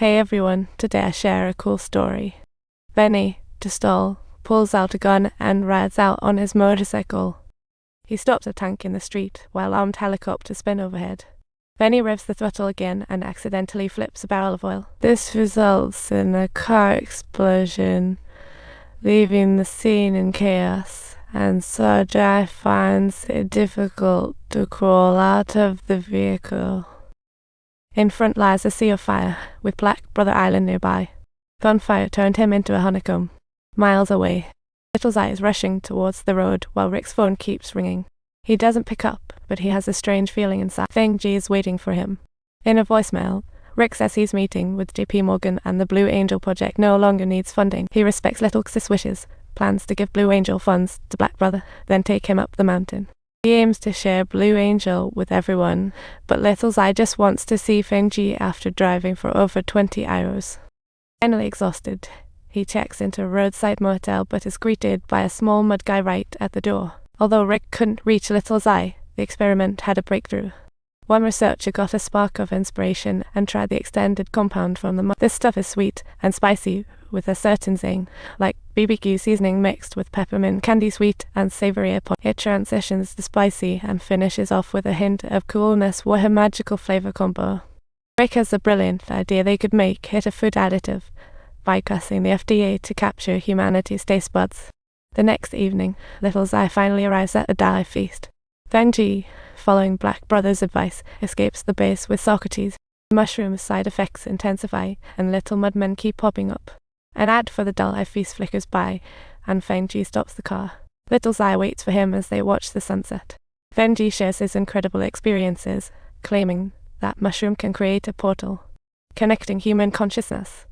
Hey everyone, today I share a cool story. Benny, to stall, pulls out a gun and rides out on his motorcycle. He stops a tank in the street while armed helicopters spin overhead. Benny revs the throttle again and accidentally flips a barrel of oil. This results in a car explosion, leaving the scene in chaos, and Sarjai finds it difficult to crawl out of the vehicle. In front lies a sea of fire, with Black Brother Island nearby. Gunfire turned him into a honeycomb. Miles away, Little Zai is rushing towards the road while Rick's phone keeps ringing. He doesn't pick up, but he has a strange feeling inside. Feng Ji is waiting for him. In a voicemail, Rick says he's meeting with JP Morgan and the Blue Angel project no longer needs funding. He respects Little X's wishes, plans to give Blue Angel funds to Black Brother, then take him up the mountain. He aims to share Blue Angel with everyone, but Little Zai just wants to see Feng Ji after driving for over 20 hours. Finally exhausted, he checks into a roadside motel but is greeted by a small mud guy right at the door. Although Rick couldn't reach Little Zai, the experiment had a breakthrough. One researcher got a spark of inspiration and tried the extended compound from the mud. This stuff is sweet and spicy with a certain zing, like BBQ seasoning mixed with peppermint candy, sweet and savory upon. It transitions to spicy and finishes off with a hint of coolness. What a magical flavor combo. Rick has a brilliant idea. They could make it a food additive, bypassing the FDA to capture humanity's taste buds. The next evening, Little Zai finally arrives at a Dalai feast. Feng Ji, following Black Brother's advice, escapes the base with Socrates. Mushroom side effects intensify, and little mudmen keep popping up. An ad for the Dalai feast flickers by, and Feng Ji stops the car. Little Zai waits for him as they watch the sunset. Feng Ji shares his incredible experiences, claiming that mushroom can create a portal, connecting human consciousness.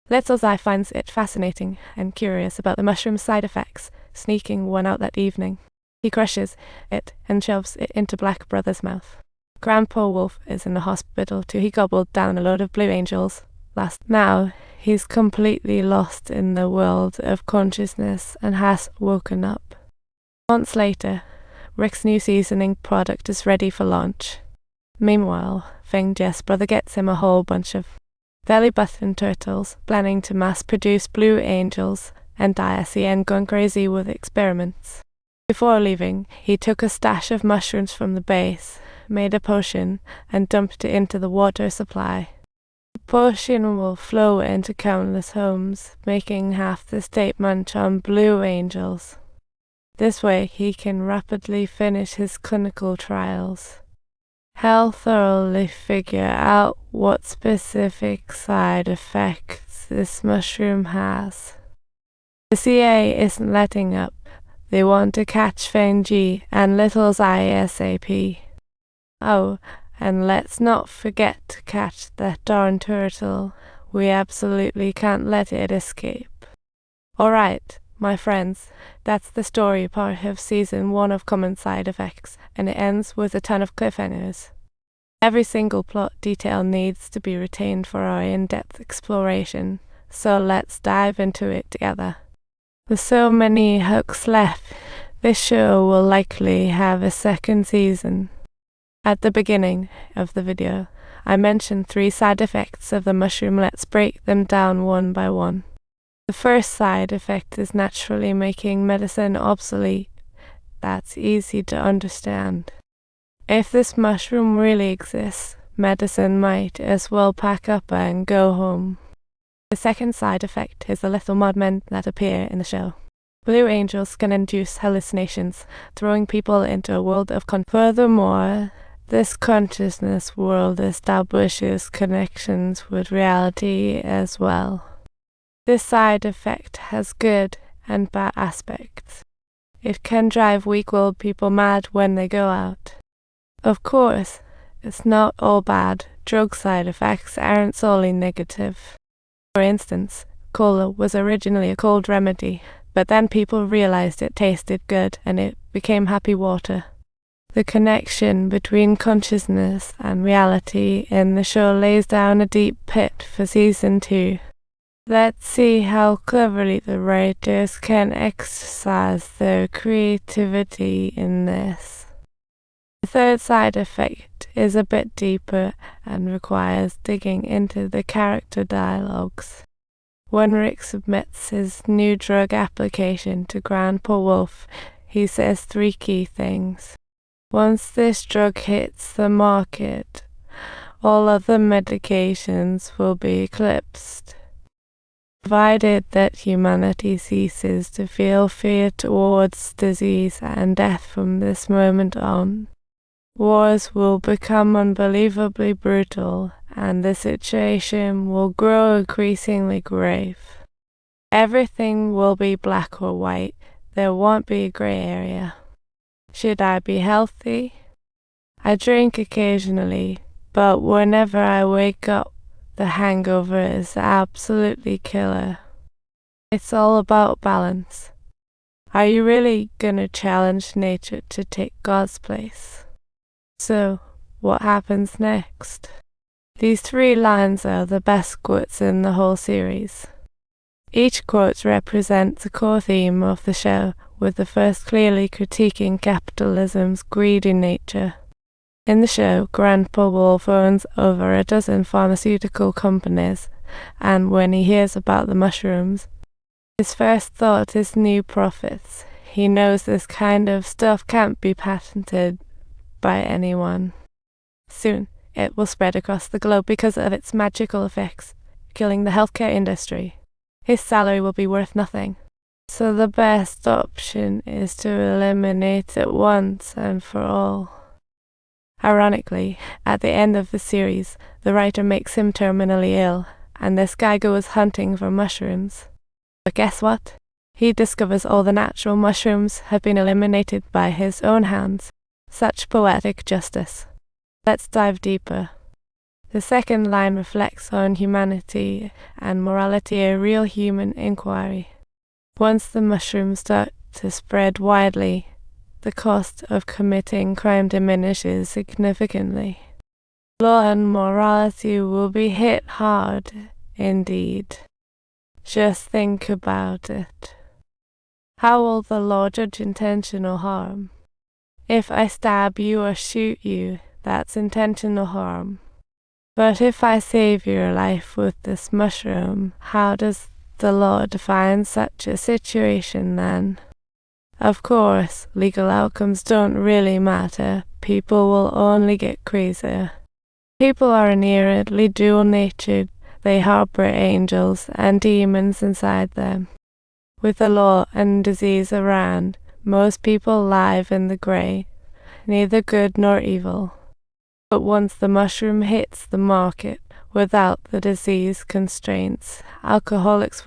Little Zai finds it fascinating and curious about the mushroom's side effects, sneaking one out that evening. He crushes it and shoves it into Black Brother's mouth. Grandpa Wolf is in the hospital too. He gobbled down a load of Blue Angels. Now, he's completely lost in the world of consciousness and has woken up. Months later, Rick's new seasoning product is ready for launch. Meanwhile, Feng Ji's brother gets him a whole bunch of belly button turtles, planning to mass-produce Blue Angels, and Diacien gone crazy with experiments. Before leaving, he took a stash of mushrooms from the base, made a potion, and dumped it into the water supply. The potion will flow into countless homes, making half the state munch on Blue Angels. This way, he can rapidly finish his clinical trials. He'll thoroughly figure out what specific side effects this mushroom has. The CIA isn't letting up. They want to catch Feng Ji and Little Zai ASAP. Oh, and let's not forget to catch that darn turtle. We absolutely can't let it escape. Alright, my friends, that's the story part of Season 1 of Common Side Effects, and it ends with a ton of cliffhangers. Every single plot detail needs to be retained for our in-depth exploration, so let's dive into it together. With so many hooks left, this show will likely have a second season. At the beginning of the video, I mentioned 3 side effects of the mushroom. Let's break them down one by one. The first side effect is naturally making medicine obsolete. That's easy to understand. If this mushroom really exists, medicine might as well pack up and go home. The second side effect is the little mudmen that appear in the show. Blue Angels can induce hallucinations, throwing people into a world of Furthermore, this consciousness world establishes connections with reality as well. This side effect has good and bad aspects. It can drive weak-willed people mad when they go out. Of course, it's not all bad. Drug side effects aren't solely negative. For instance, cola was originally a cold remedy, but then people realized it tasted good and it became happy water. The connection between consciousness and reality in the show lays down a deep pit for Season 2. Let's see how cleverly the writers can exercise their creativity in this. The third side effect is a bit deeper and requires digging into the character dialogues. When Rick submits his new drug application to Grandpa Wolf, he says 3 key things. Once this drug hits the market, all other medications will be eclipsed. Provided that humanity ceases to feel fear towards disease and death from this moment on, wars will become unbelievably brutal, and the situation will grow increasingly grave. Everything will be black or white. There won't be a gray area. Should I be healthy? I drink occasionally, but whenever I wake up, the hangover is absolutely killer. It's all about balance. Are you really gonna challenge nature to take God's place? So, what happens next? These 3 lines are the best quotes in the whole series. Each quote represents a core theme of the show, with the first clearly critiquing capitalism's greedy nature. In the show, Grandpa Wolf owns over a dozen pharmaceutical companies, and when he hears about the mushrooms, his first thought is new profits. He knows this kind of stuff can't be patented by anyone. Soon, it will spread across the globe because of its magical effects, killing the healthcare industry. His salary will be worth nothing. So the best option is to eliminate it once and for all. Ironically, at the end of the series, the writer makes him terminally ill, and this guy goes hunting for mushrooms. But guess what? He discovers all the natural mushrooms have been eliminated by his own hands. Such poetic justice. Let's dive deeper. The second line reflects on humanity and morality, a real human inquiry. Once the mushrooms start to spread widely, the cost of committing crime diminishes significantly. Law and morality will be hit hard indeed. Just think about it. How will the law judge intentional harm? If I stab you or shoot you, that's intentional harm. But if I save your life with this mushroom, how does the law define such a situation then? Of course, legal outcomes don't really matter. People will only get crazier. People are inherently dual-natured. They harbor angels and demons inside them. With the law and disease around, most people live in the grey, neither good nor evil. But once the mushroom hits the market, without the disease constraints, alcoholics